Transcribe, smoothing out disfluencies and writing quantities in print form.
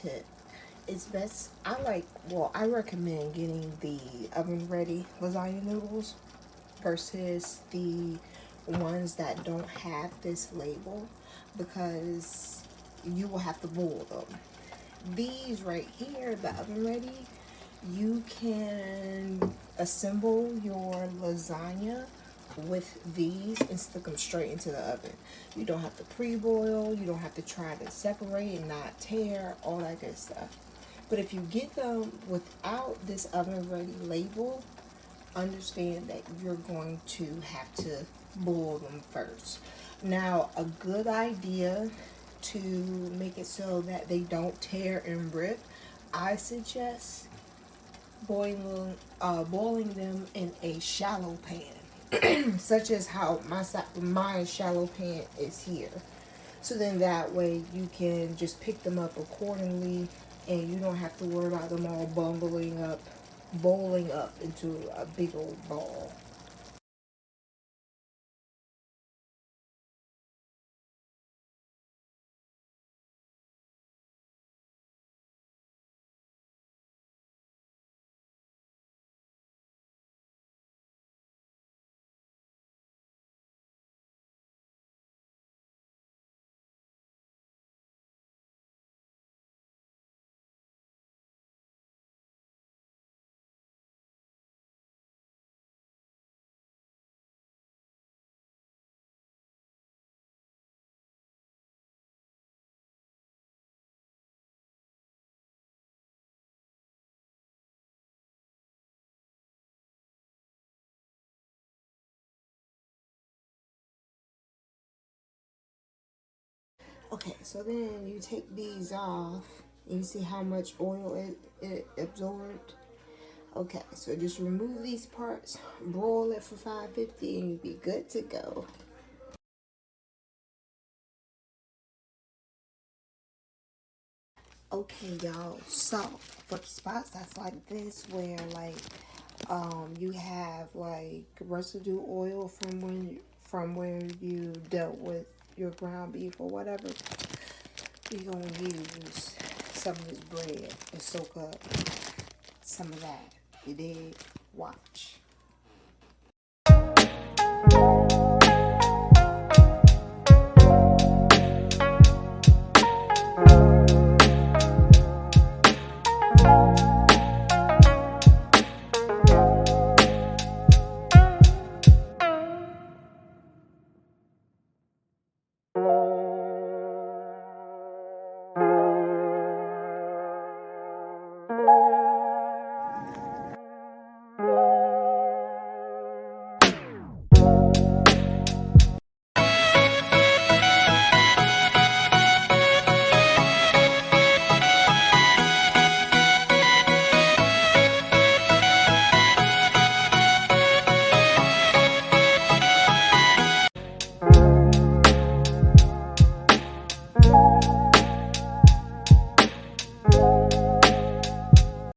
tip. It's best, I recommend getting the oven ready lasagna noodles versus the ones that don't have this label, because you will have to boil them. These right here, the oven ready, you can assemble your lasagna with these and stick them straight into the oven. You don't have to pre-boil, you don't have to try to separate and not tear, all that good stuff. But if you get them without this oven ready label, understand that you're going to have to boil them first. Now, a good idea to make it so that they don't tear and rip, I suggest boiling them in a shallow pan, such as how my shallow pan is here. So then that way you can just pick them up accordingly, and you don't have to worry about them all bowling up into a big old ball. Okay, so then you take these off. You see how much oil it absorbed? Okay, so just remove these parts, broil it for 550, and you'll be good to go. Okay, y'all, so for the spots that's like this, where like you have like residue oil from where you dealt with your ground beef or whatever, you're gonna use some of this bread and soak up some of that. You did. Watch.